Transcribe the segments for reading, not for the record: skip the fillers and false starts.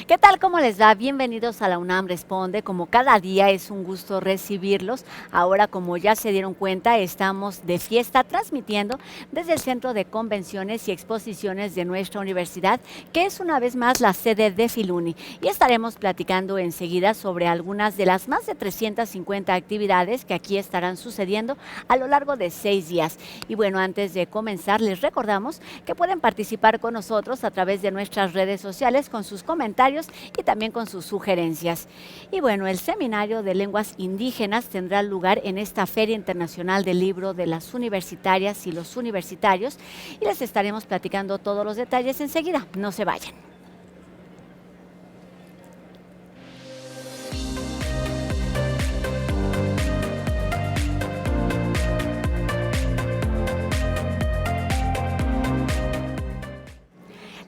¿Qué tal? ¿Cómo les va? Bienvenidos a la UNAM Responde. Como cada día es un gusto recibirlos. Ahora, como ya se dieron cuenta, estamos de fiesta transmitiendo desde el Centro de Convenciones y Exposiciones de nuestra universidad, que es una vez más la sede de Filuni. Y estaremos platicando enseguida sobre algunas de las más de 350 actividades que aquí estarán sucediendo a lo largo de 6 días. Y bueno, antes de comenzar, les recordamos que pueden participar con nosotros a través de nuestras redes sociales con sus comentarios y también con sus sugerencias. Y bueno, el Seminario de Lenguas Indígenas tendrá lugar en esta Feria Internacional del Libro de las Universitarias y los Universitarios y les estaremos platicando todos los detalles enseguida. No se vayan.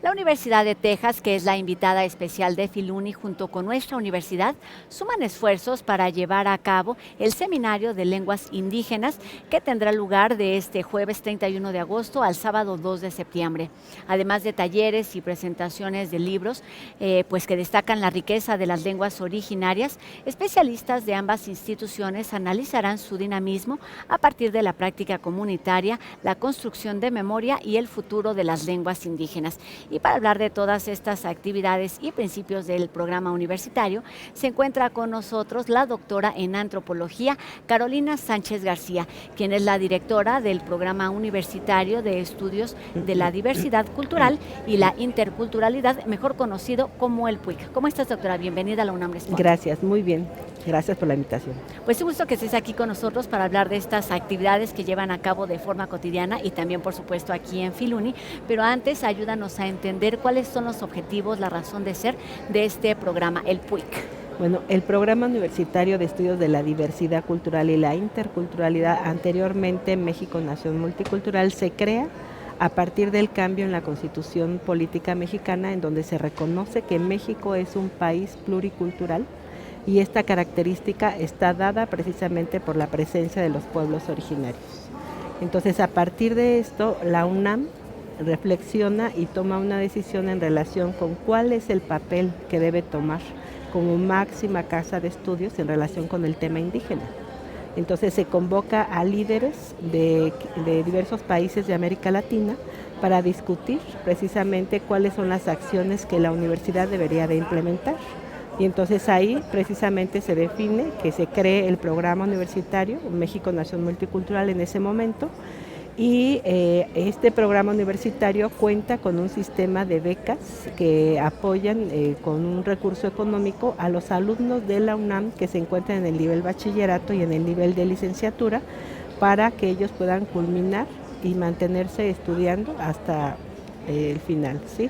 La Universidad de Texas, que es la invitada especial de Filuni junto con nuestra universidad, suman esfuerzos para llevar a cabo el Seminario de Lenguas Indígenas que tendrá lugar de este jueves 31 de agosto al sábado 2 de septiembre. Además de talleres y presentaciones de libros, pues que destacan la riqueza de las lenguas originarias, especialistas de ambas instituciones analizarán su dinamismo a partir de la práctica comunitaria, la construcción de memoria y el futuro de las lenguas indígenas. Y para hablar de todas estas actividades y principios del programa universitario, se encuentra con nosotros la doctora en antropología Carolina Sánchez García, quien es la directora del programa universitario de estudios de la diversidad cultural y la interculturalidad, mejor conocido como el PUIC. ¿Cómo estás, doctora? Bienvenida a la UNAM Responde. Gracias, muy bien. Gracias por la invitación. Pues un gusto que estés aquí con nosotros para hablar de estas actividades que llevan a cabo de forma cotidiana y también, por supuesto, aquí en Filuni. Pero antes, ayúdanos a entender cuáles son los objetivos, la razón de ser de este programa, el PUIC. Bueno, el Programa Universitario de Estudios de la Diversidad Cultural y la Interculturalidad, anteriormente México Nación Multicultural, se crea a partir del cambio en la Constitución Política Mexicana, en donde se reconoce que México es un país pluricultural y esta característica está dada precisamente por la presencia de los pueblos originarios. Entonces, a partir de esto, la UNAM reflexiona y toma una decisión en relación con cuál es el papel que debe tomar como máxima casa de estudios en relación con el tema indígena. Entonces se convoca a líderes de diversos países de América Latina para discutir precisamente cuáles son las acciones que la universidad debería de implementar. Y entonces ahí precisamente se define que se cree el programa universitario México Nación Multicultural en ese momento. Y este programa universitario cuenta con un sistema de becas que apoyan con un recurso económico a los alumnos de la UNAM que se encuentran en el nivel bachillerato y en el nivel de licenciatura para que ellos puedan culminar y mantenerse estudiando hasta el final, ¿sí?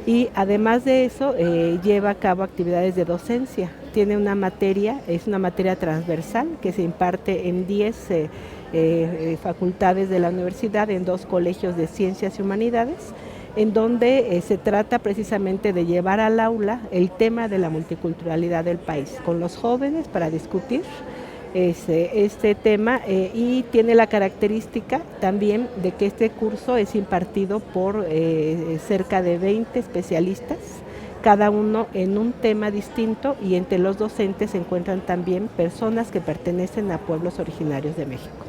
Y además de eso lleva a cabo actividades de docencia. Tiene una materia, es una materia transversal que se imparte en 10 facultades de la universidad, en 2 colegios de ciencias y humanidades, en donde se trata precisamente de llevar al aula el tema de la multiculturalidad del país, con los jóvenes para discutir este tema y tiene la característica también de que este curso es impartido por cerca de 20 especialistas, cada uno en un tema distinto, y entre los docentes se encuentran también personas que pertenecen a pueblos originarios de México.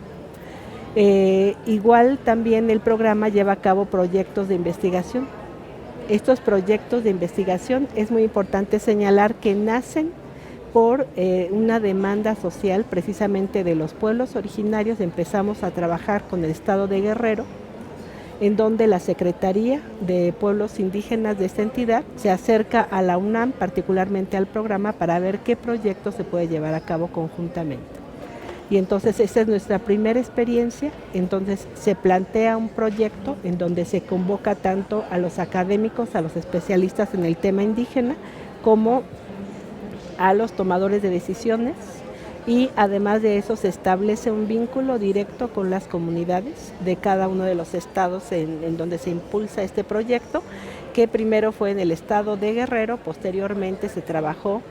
Igual también el programa lleva a cabo proyectos de investigación. Estos proyectos de investigación es muy importante señalar que nacen por una demanda social precisamente de los pueblos originarios. Empezamos a trabajar con el estado de Guerrero, en donde la Secretaría de Pueblos Indígenas de esta entidad se acerca a la UNAM, particularmente al programa, para ver qué proyecto se puede llevar a cabo conjuntamente. Y entonces esa es nuestra primera experiencia. Entonces se plantea un proyecto en donde se convoca tanto a los académicos, a los especialistas en el tema indígena, como a los tomadores de decisiones, y además de eso se establece un vínculo directo con las comunidades de cada uno de los estados en donde se impulsa este proyecto, que primero fue en el estado de Guerrero, posteriormente se trabajó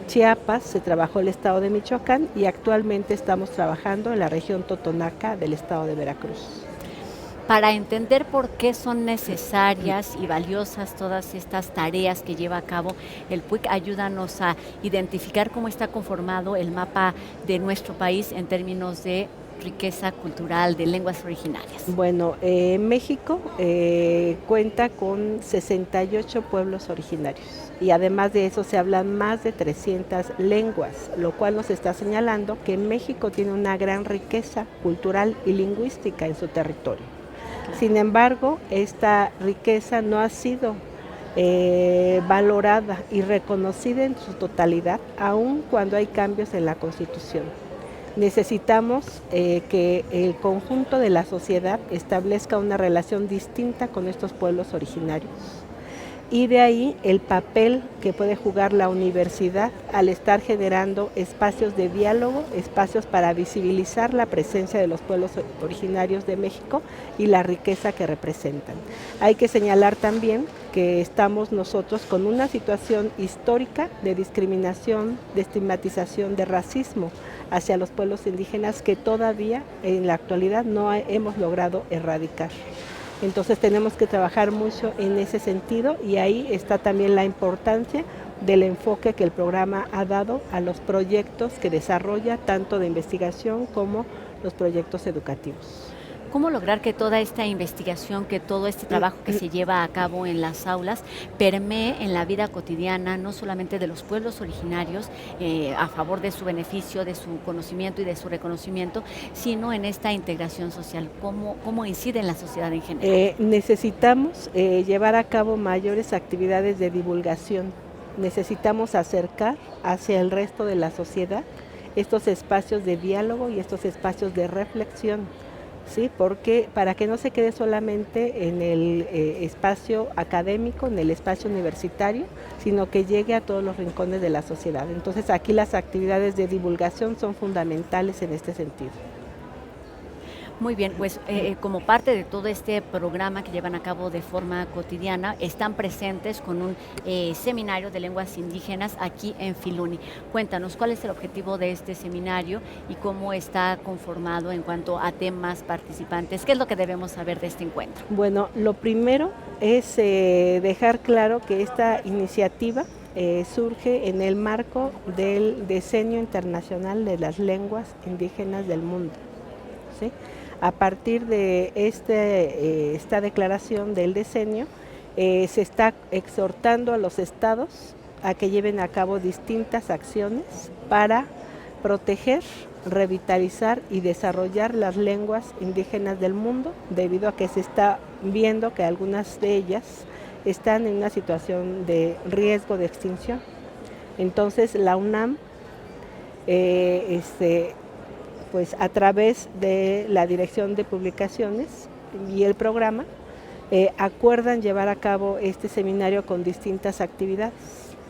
Chiapas, se trabajó el estado de Michoacán y actualmente estamos trabajando en la región Totonaca del estado de Veracruz. Para entender por qué son necesarias y valiosas todas estas tareas que lleva a cabo el PUIC, ayúdanos a identificar cómo está conformado el mapa de nuestro país en términos de riqueza cultural de lenguas originarias. Bueno, México cuenta con 68 pueblos originarios y además de eso se hablan más de 300 lenguas, lo cual nos está señalando que México tiene una gran riqueza cultural y lingüística en su territorio. Sin embargo, esta riqueza no ha sido valorada y reconocida en su totalidad, aun cuando hay cambios en la Constitución. Necesitamos que el conjunto de la sociedad establezca una relación distinta con estos pueblos originarios. Y de ahí el papel que puede jugar la universidad al estar generando espacios de diálogo, espacios para visibilizar la presencia de los pueblos originarios de México y la riqueza que representan. Hay que señalar también que estamos nosotros con una situación histórica de discriminación, de estigmatización, de racismo hacia los pueblos indígenas que todavía en la actualidad no hemos logrado erradicar. Entonces tenemos que trabajar mucho en ese sentido y ahí está también la importancia del enfoque que el programa ha dado a los proyectos que desarrolla, tanto de investigación como los proyectos educativos. ¿Cómo lograr que toda esta investigación, que todo este trabajo que se lleva a cabo en las aulas permee en la vida cotidiana, no solamente de los pueblos originarios, a favor de su beneficio, de su conocimiento y de su reconocimiento, sino en esta integración social? ¿Cómo incide en la sociedad en general? Necesitamos llevar a cabo mayores actividades de divulgación. Necesitamos acercar hacia el resto de la sociedad estos espacios de diálogo y estos espacios de reflexión. Sí, porque para que no se quede solamente en el espacio académico, en el espacio universitario, sino que llegue a todos los rincones de la sociedad. Entonces aquí las actividades de divulgación son fundamentales en este sentido. Muy bien, pues como parte de todo este programa que llevan a cabo de forma cotidiana, están presentes con un seminario de lenguas indígenas aquí en Filuni. Cuéntanos, ¿cuál es el objetivo de este seminario y cómo está conformado en cuanto a temas, participantes? ¿Qué es lo que debemos saber de este encuentro? Bueno, lo primero es dejar claro que esta iniciativa surge en el marco del Decenio Internacional de las Lenguas Indígenas del Mundo, ¿sí? A partir de esta declaración del decenio, se está exhortando a los estados a que lleven a cabo distintas acciones para proteger, revitalizar y desarrollar las lenguas indígenas del mundo, debido a que se está viendo que algunas de ellas están en una situación de riesgo de extinción. Entonces la UNAM pues a través de la Dirección de Publicaciones y el programa, acuerdan llevar a cabo este seminario con distintas actividades,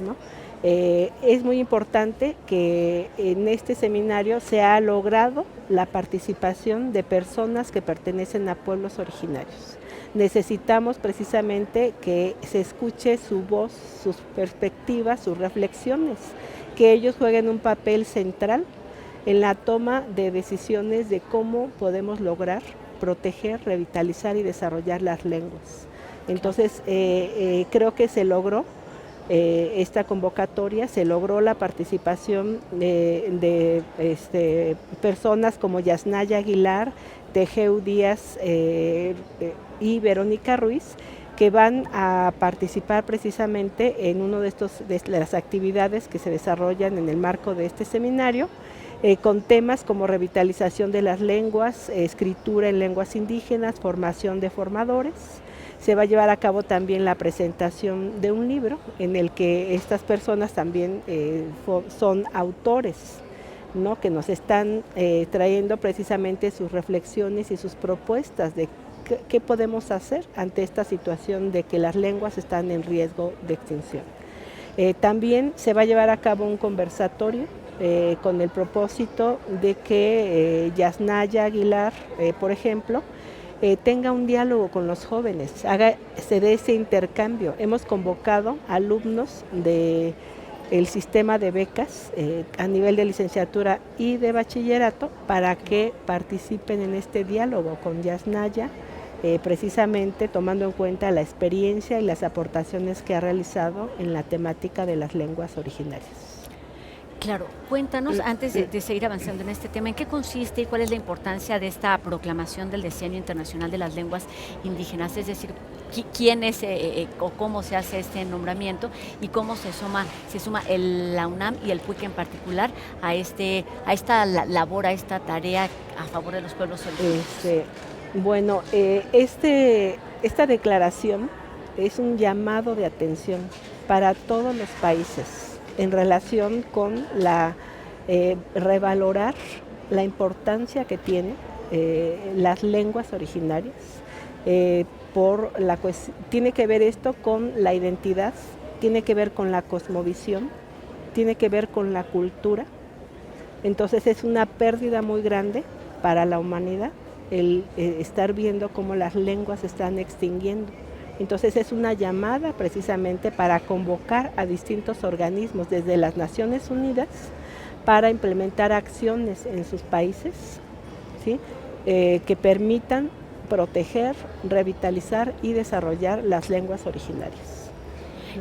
¿no? Es muy importante que en este seminario se ha logrado la participación de personas que pertenecen a pueblos originarios. Necesitamos precisamente que se escuche su voz, sus perspectivas, sus reflexiones, que ellos jueguen un papel central en la toma de decisiones de cómo podemos lograr proteger, revitalizar y desarrollar las lenguas. Entonces, creo que se logró esta convocatoria, se logró la participación de personas como Yasnaya Aguilar, Tejeu Díaz y Verónica Ruiz, que van a participar precisamente en una de las actividades que se desarrollan en el marco de este seminario, con temas como revitalización de las lenguas, escritura en lenguas indígenas, formación de formadores. Se va a llevar a cabo también la presentación de un libro en el que estas personas también son autores, ¿no? Que nos están trayendo precisamente sus reflexiones y sus propuestas de qué podemos hacer ante esta situación de que las lenguas están en riesgo de extinción. También se va a llevar a cabo un conversatorio con el propósito de que Yasnaya Aguilar, por ejemplo, tenga un diálogo con los jóvenes, se dé ese intercambio. Hemos convocado alumnos del sistema de becas a nivel de licenciatura y de bachillerato para que participen en este diálogo con Yasnaya precisamente tomando en cuenta la experiencia y las aportaciones que ha realizado en la temática de las lenguas originarias. Claro, cuéntanos, antes de seguir avanzando en este tema, ¿en qué consiste y cuál es la importancia de esta proclamación del Decenio Internacional de las Lenguas Indígenas? Es decir, ¿quién es o cómo se hace este nombramiento y cómo se suma la UNAM y el PUIC en particular a esta labor, a esta tarea a favor de los pueblos originarios? Bueno, esta declaración es un llamado de atención para todos los países en relación con revalorar la importancia que tienen las lenguas originarias. Tiene que ver esto con la identidad, tiene que ver con la cosmovisión, tiene que ver con la cultura. Entonces es una pérdida muy grande para la humanidad el estar viendo cómo las lenguas se están extinguiendo. Entonces es una llamada precisamente para convocar a distintos organismos desde las Naciones Unidas para implementar acciones en sus países, ¿sí? Que permitan proteger, revitalizar y desarrollar las lenguas originarias.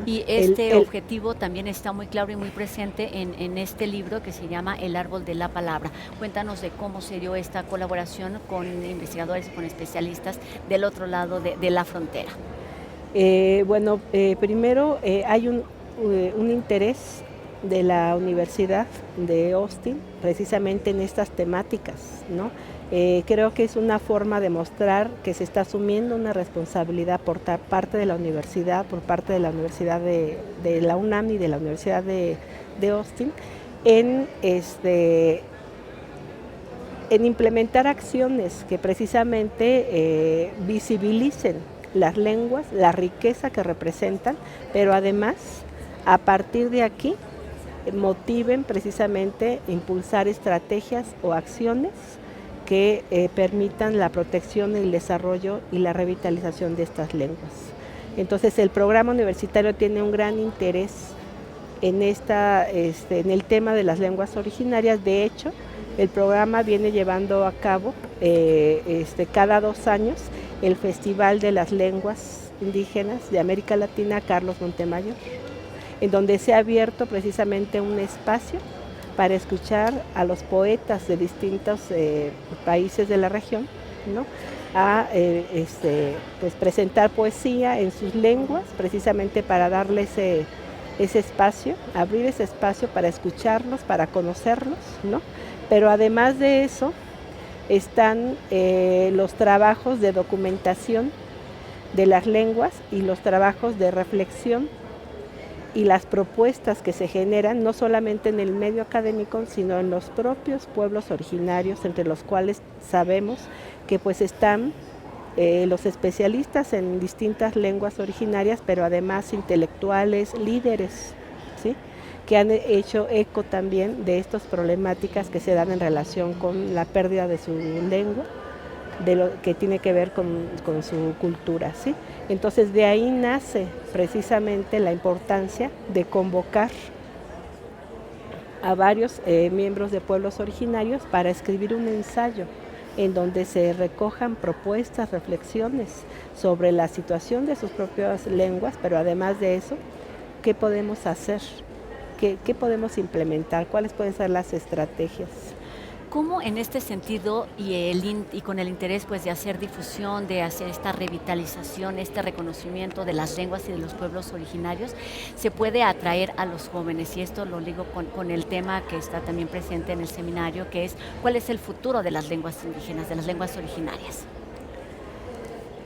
Y este objetivo también está muy claro y muy presente en este libro que se llama El Árbol de la Palabra. Cuéntanos de cómo se dio esta colaboración con investigadores y con especialistas del otro lado de la frontera. Primero hay un interés de la Universidad de Austin precisamente en estas temáticas, ¿no? Creo que es una forma de mostrar que se está asumiendo una responsabilidad por parte de la universidad, por parte de la Universidad de la UNAM y de la Universidad de Austin, en implementar acciones que precisamente visibilicen las lenguas, la riqueza que representan, pero además, a partir de aquí, motiven precisamente impulsar estrategias o acciones que permitan la protección, el desarrollo y la revitalización de estas lenguas. Entonces, el programa universitario tiene un gran interés en el tema de las lenguas originarias. De hecho, el programa viene llevando a cabo cada 2 años el Festival de las Lenguas Indígenas de América Latina Carlos Montemayor, en donde se ha abierto precisamente un espacio para escuchar a los poetas de distintos países de la región, ¿no? Pues presentar poesía en sus lenguas, precisamente para darle ese espacio, abrir ese espacio para escucharlos, para conocerlos, ¿no? Pero además de eso, están los trabajos de documentación de las lenguas y los trabajos de reflexión y las propuestas que se generan no solamente en el medio académico, sino en los propios pueblos originarios, entre los cuales sabemos que pues están los especialistas en distintas lenguas originarias, pero además intelectuales, líderes, ¿sí?, que han hecho eco también de estas problemáticas que se dan en relación con la pérdida de su lengua, de lo que tiene que ver con su cultura, ¿sí? Entonces de ahí nace precisamente la importancia de convocar a varios miembros de pueblos originarios para escribir un ensayo en donde se recojan propuestas, reflexiones sobre la situación de sus propias lenguas, pero además de eso, ¿qué podemos hacer? ¿Qué podemos implementar? ¿Cuáles pueden ser las estrategias? ¿Cómo en este sentido y con el interés pues, de hacer difusión, de hacer esta revitalización, este reconocimiento de las lenguas y de los pueblos originarios, se puede atraer a los jóvenes? Y esto lo ligo con el tema que está también presente en el seminario, que es ¿cuál es el futuro de las lenguas indígenas, de las lenguas originarias?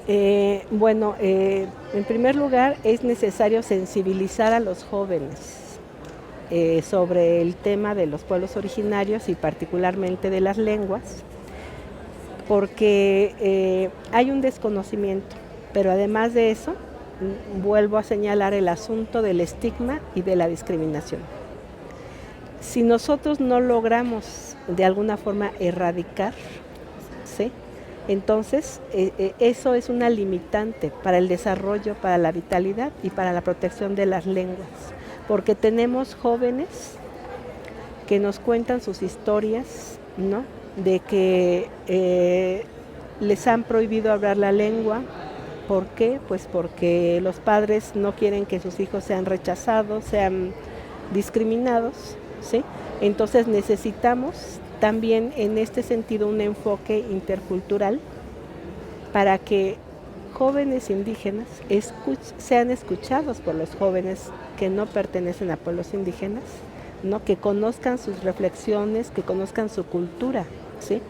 En primer lugar es necesario sensibilizar a los jóvenes sobre el tema de los pueblos originarios y particularmente de las lenguas, porque hay un desconocimiento, pero además de eso, vuelvo a señalar el asunto del estigma y de la discriminación. Si nosotros no logramos de alguna forma erradicar, ¿sí?, entonces eso es una limitante para el desarrollo, para la vitalidad y para la protección de las lenguas. Porque tenemos jóvenes que nos cuentan sus historias, ¿no?, de que les han prohibido hablar la lengua. ¿Por qué? Pues porque los padres no quieren que sus hijos sean rechazados, sean discriminados, ¿sí? Entonces necesitamos también en este sentido un enfoque intercultural para que jóvenes indígenas sean escuchados por los jóvenes que no pertenecen a pueblos indígenas, ¿no? Que conozcan sus reflexiones, que conozcan su cultura, ¿sí?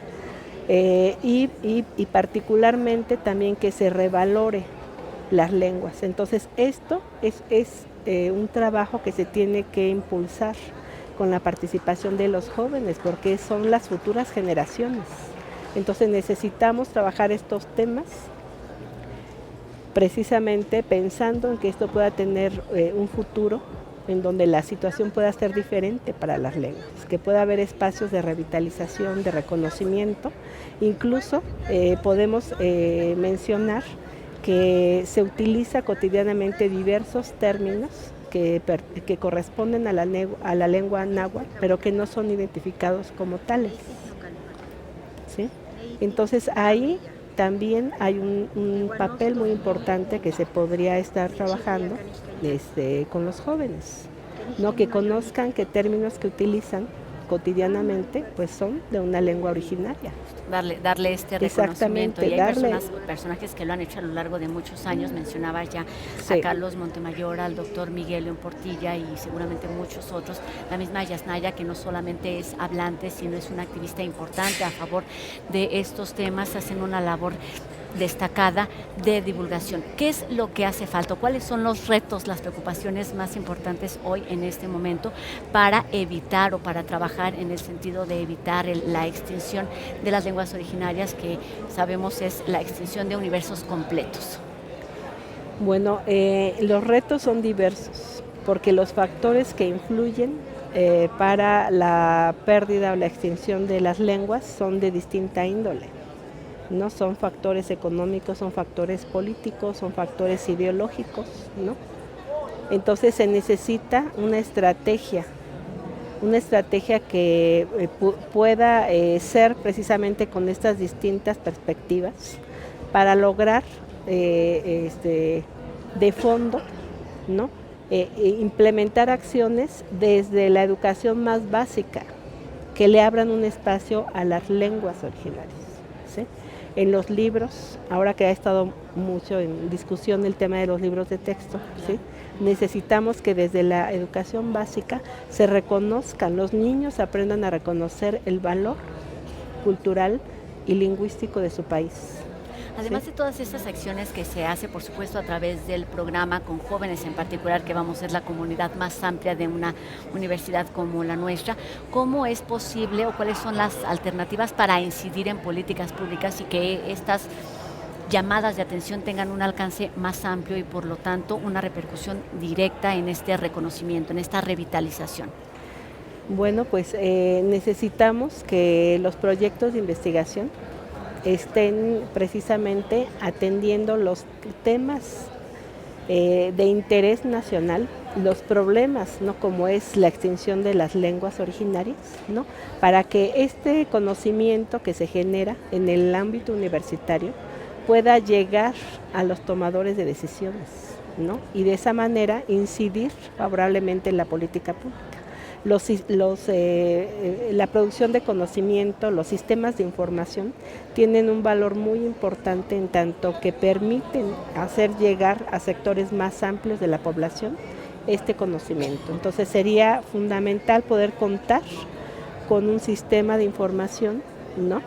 Y particularmente también que se revalore las lenguas. Entonces esto es un trabajo que se tiene que impulsar con la participación de los jóvenes, porque son las futuras generaciones. Entonces necesitamos trabajar estos temas precisamente pensando en que esto pueda tener un futuro en donde la situación pueda ser diferente para las lenguas, que pueda haber espacios de revitalización, de reconocimiento. Incluso podemos mencionar que se utiliza cotidianamente diversos términos que corresponden a la lengua náhuatl, pero que no son identificados como tales, ¿sí? Entonces ahí también hay un papel muy importante que se podría estar trabajando con los jóvenes, ¿no? Que conozcan qué términos que utilizan cotidianamente pues son de una lengua originaria. Darle este reconocimiento. Y hay personajes que lo han hecho a lo largo de muchos años. Mencionabas ya a Carlos Montemayor, al doctor Miguel León Portilla y seguramente muchos otros. La misma Yasnaya, que no solamente es hablante, sino es una activista importante a favor de estos temas, hacen una labor destacada de divulgación. ¿Qué es lo que hace falta? ¿Cuáles son los retos, las preocupaciones más importantes hoy en este momento para evitar o para trabajar en el sentido de evitar la extinción de las lenguas originarias, que sabemos es la extinción de universos completos? Bueno, los retos son diversos, porque los factores que influyen para la pérdida o la extinción de las lenguas son de distinta índole. No son factores económicos, son factores políticos, son factores ideológicos, ¿no? Entonces se necesita una estrategia que pueda ser precisamente con estas distintas perspectivas para lograr de fondo, ¿no? Implementar acciones desde la educación más básica que le abran un espacio a las lenguas originarias, ¿sí? En los libros, ahora que ha estado mucho en discusión el tema de los libros de texto, ¿sí? Necesitamos que desde la educación básica se reconozcan, los niños aprendan a reconocer el valor cultural y lingüístico de su país. Además de todas estas acciones que se hace, por supuesto, a través del programa con jóvenes en particular, que vamos a ser la comunidad más amplia de una universidad como la nuestra, ¿cómo es posible o cuáles son las alternativas para incidir en políticas públicas y que estas llamadas de atención tengan un alcance más amplio y, por lo tanto, una repercusión directa en este reconocimiento, en esta revitalización? Bueno, pues necesitamos que los proyectos de investigación estén precisamente atendiendo los temas de interés nacional, los problemas, ¿no? Como es la extinción de las lenguas originarias, ¿no? Para que este conocimiento que se genera en el ámbito universitario pueda llegar a los tomadores de decisiones, ¿no? Y de esa manera incidir favorablemente en la política pública. La producción de conocimiento, los sistemas de información tienen un valor muy importante en tanto que permiten hacer llegar a sectores más amplios de la población este conocimiento. Entonces sería fundamental poder contar con un sistema de información, ¿no?,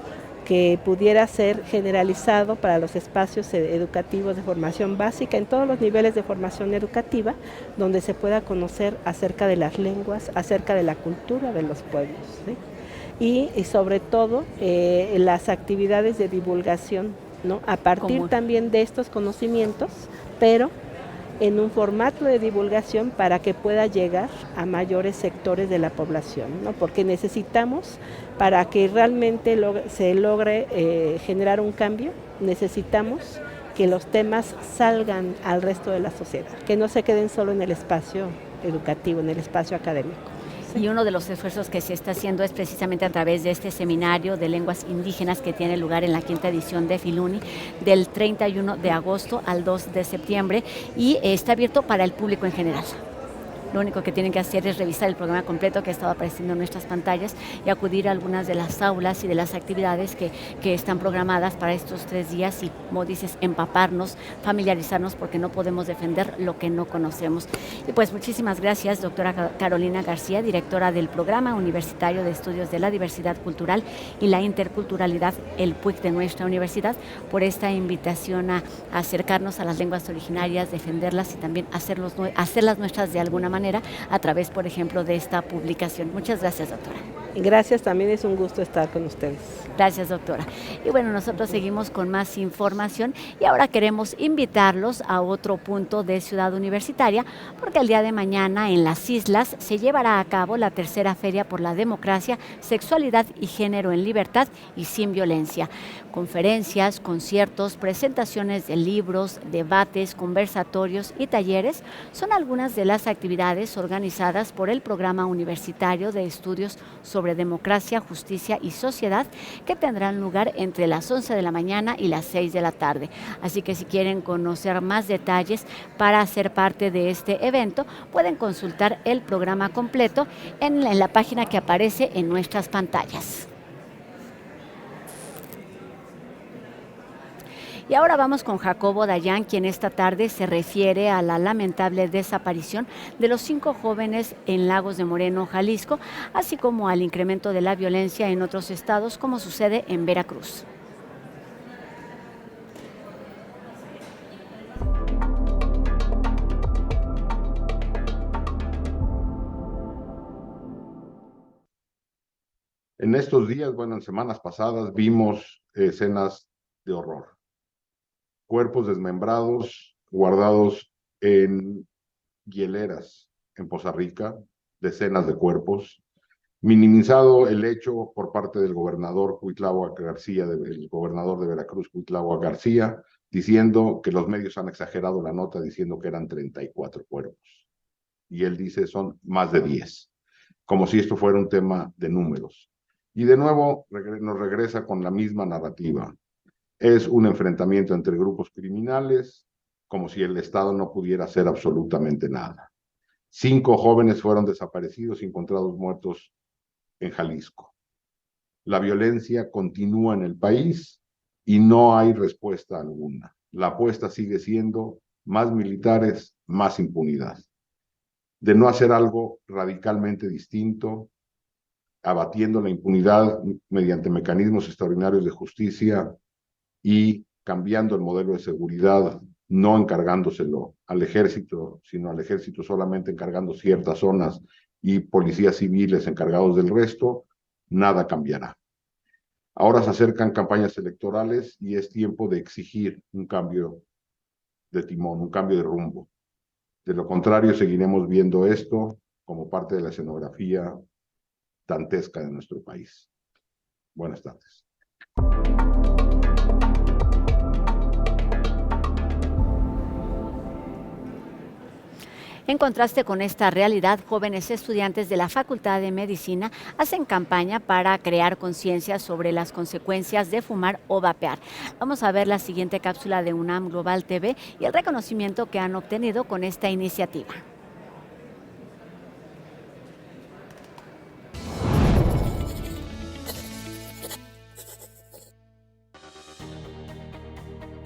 que pudiera ser generalizado para los espacios educativos de formación básica en todos los niveles de formación educativa, donde se pueda conocer acerca de las lenguas, acerca de la cultura de los pueblos, ¿sí? Y sobre todo las actividades de divulgación, ¿no?, a partir también de estos conocimientos, pero en un formato de divulgación para que pueda llegar a mayores sectores de la población, ¿no? Porque necesitamos, para que realmente se logre generar un cambio, necesitamos que los temas salgan al resto de la sociedad, que no se queden solo en el espacio educativo, en el espacio académico. Y uno de los esfuerzos que se está haciendo es precisamente a través de este seminario de lenguas indígenas que tiene lugar en la 5ª edición de Filuni del 31 de agosto al 2 de septiembre y está abierto para el público en general. Lo único que tienen que hacer es revisar el programa completo que ha estado apareciendo en nuestras pantallas y acudir a algunas de las aulas y de las actividades que están programadas para estos 3 días y, como dices, empaparnos, familiarizarnos, porque no podemos defender lo que no conocemos. Y pues muchísimas gracias, doctora Carolina García, directora del Programa Universitario de Estudios de la Diversidad Cultural y la Interculturalidad, el PUIC de nuestra universidad, por esta invitación a acercarnos a las lenguas originarias, defenderlas y también hacerlas nuestras de alguna manera a través, por ejemplo, de esta publicación. Muchas gracias, doctora. Gracias, también es un gusto estar con ustedes. Gracias, doctora. Y bueno, nosotros seguimos con más información y ahora queremos invitarlos a otro punto de Ciudad Universitaria, porque el día de mañana en las islas se llevará a cabo la 3ª Feria por la Democracia, Sexualidad y Género en Libertad y Sin Violencia. Conferencias, conciertos, presentaciones de libros, debates, conversatorios y talleres son algunas de las actividades organizadas por el Programa Universitario de Estudios sobre Democracia, Justicia y Sociedad, que tendrán lugar entre las 11 de la mañana y las 6 de la tarde. Así que si quieren conocer más detalles para ser parte de este evento, pueden consultar el programa completo en la página que aparece en nuestras pantallas. Y ahora vamos con Jacobo Dayan, quien esta tarde se refiere a la lamentable desaparición de los 5 jóvenes en Lagos de Moreno, Jalisco, así como al incremento de la violencia en otros estados, como sucede en Veracruz. En estos días, en semanas pasadas, vimos escenas de horror. Cuerpos desmembrados, guardados en hieleras en Poza Rica, decenas de cuerpos. Minimizado el hecho por parte del gobernador Cuitláhuac García, el gobernador de Veracruz, Cuitláhuac García, diciendo que los medios han exagerado la nota, diciendo que eran 34 cuerpos. Y él dice son más de 10, como si esto fuera un tema de números. Y de nuevo nos regresa con la misma narrativa. Es un enfrentamiento entre grupos criminales, como si el Estado no pudiera hacer absolutamente nada. 5 jóvenes fueron desaparecidos y encontrados muertos en Jalisco. La violencia continúa en el país y no hay respuesta alguna. La apuesta sigue siendo más militares, más impunidad. De no hacer algo radicalmente distinto, abatiendo la impunidad mediante mecanismos extraordinarios de justicia y cambiando el modelo de seguridad, no encargándoselo al ejército, sino al ejército solamente encargando ciertas zonas y policías civiles encargados del resto, nada cambiará. Ahora se acercan campañas electorales y es tiempo de exigir un cambio de timón, un cambio de rumbo. De lo contrario, seguiremos viendo esto como parte de la escenografía dantesca de nuestro país. Buenas tardes. En contraste con esta realidad, jóvenes estudiantes de la Facultad de Medicina hacen campaña para crear conciencia sobre las consecuencias de fumar o vapear. Vamos a ver la siguiente cápsula de UNAM Global TV y el reconocimiento que han obtenido con esta iniciativa.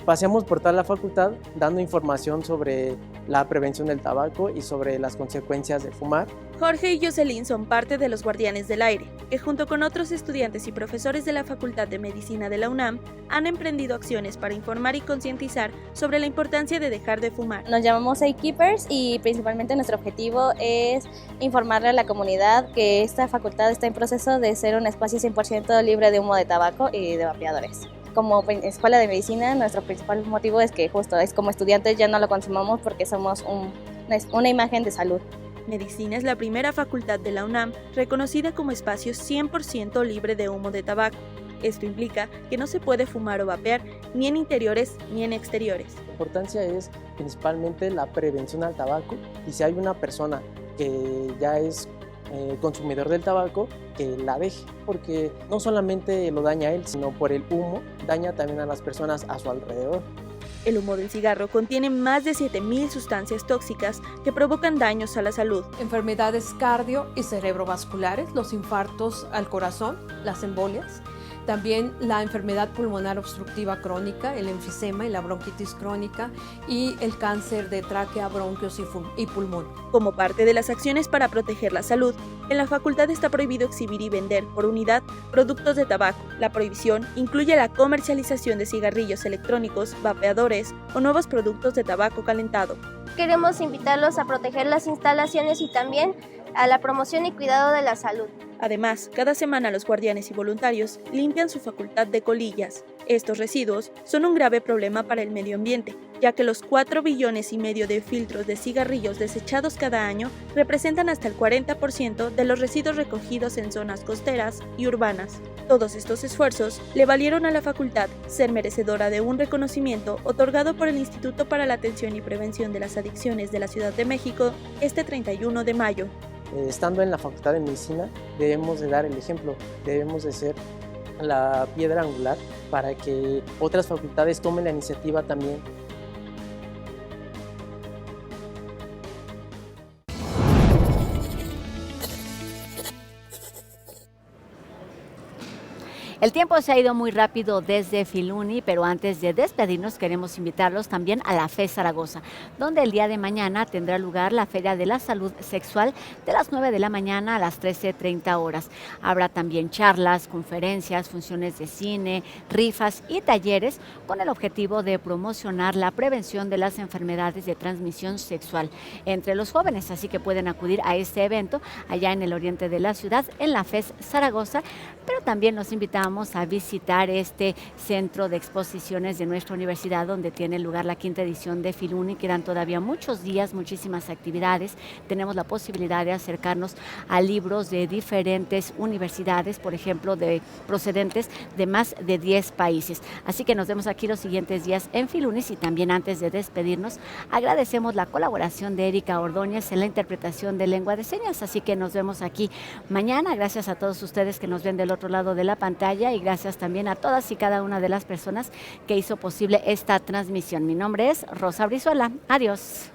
Paseamos por toda la facultad dando información sobre la prevención del tabaco y sobre las consecuencias de fumar. Jorge y Jocelyn son parte de los Guardianes del Aire, que junto con otros estudiantes y profesores de la Facultad de Medicina de la UNAM han emprendido acciones para informar y concientizar sobre la importancia de dejar de fumar. Nos llamamos Keepers y principalmente nuestro objetivo es informarle a la comunidad que esta facultad está en proceso de ser un espacio 100% libre de humo de tabaco y de vapeadores. Como escuela de medicina, nuestro principal motivo es que justo es como estudiantes ya no lo consumamos porque somos una imagen de salud. Medicina es la primera facultad de la UNAM reconocida como espacio 100% libre de humo de tabaco. Esto implica que no se puede fumar o vapear ni en interiores ni en exteriores. La importancia es principalmente la prevención al tabaco y si hay una persona que ya es consumidor del tabaco que la deje, porque no solamente lo daña a él, sino por el humo, daña también a las personas a su alrededor. El humo del cigarro contiene más de 7.000 sustancias tóxicas que provocan daños a la salud. Enfermedades cardio y cerebrovasculares, los infartos al corazón, las embolias. También la enfermedad pulmonar obstructiva crónica, el enfisema y la bronquitis crónica y el cáncer de tráquea, bronquios y pulmón. Como parte de las acciones para proteger la salud, en la facultad está prohibido exhibir y vender por unidad productos de tabaco. La prohibición incluye la comercialización de cigarrillos electrónicos, vapeadores o nuevos productos de tabaco calentado. Queremos invitarlos a proteger las instalaciones y también a la promoción y cuidado de la salud. Además, cada semana los guardianes y voluntarios limpian su facultad de colillas. Estos residuos son un grave problema para el medio ambiente, ya que los 4,5 billones de filtros de cigarrillos desechados cada año representan hasta el 40% de los residuos recogidos en zonas costeras y urbanas. Todos estos esfuerzos le valieron a la facultad ser merecedora de un reconocimiento otorgado por el Instituto para la Atención y Prevención de las Adicciones de la Ciudad de México este 31 de mayo. Estando en la Facultad de Medicina, debemos de dar el ejemplo, debemos de ser la piedra angular para que otras facultades tomen la iniciativa también. El tiempo se ha ido muy rápido desde Filuni, pero antes de despedirnos queremos invitarlos también a la FES Zaragoza, donde el día de mañana tendrá lugar la Feria de la Salud Sexual de las 9 de la mañana a las 13:30 horas. Habrá también charlas, conferencias, funciones de cine, rifas y talleres con el objetivo de promocionar la prevención de las enfermedades de transmisión sexual entre los jóvenes, así que pueden acudir a este evento allá en el oriente de la ciudad, en la FES Zaragoza, pero también los invitamos a visitar este centro de exposiciones de nuestra universidad donde tiene lugar la 5ª edición de Filuni. Quedan todavía muchos días, muchísimas actividades. Tenemos la posibilidad de acercarnos a libros de diferentes universidades, por ejemplo, procedentes de más de 10 países. Así que nos vemos aquí los siguientes días en Filunis y también antes de despedirnos agradecemos la colaboración de Erika Ordóñez en la interpretación de lengua de señas. Así que nos vemos aquí mañana. Gracias a todos ustedes que nos ven del otro lado de la pantalla y gracias también a todas y cada una de las personas que hizo posible esta transmisión. Mi nombre es Rosa Brizuela. Adiós.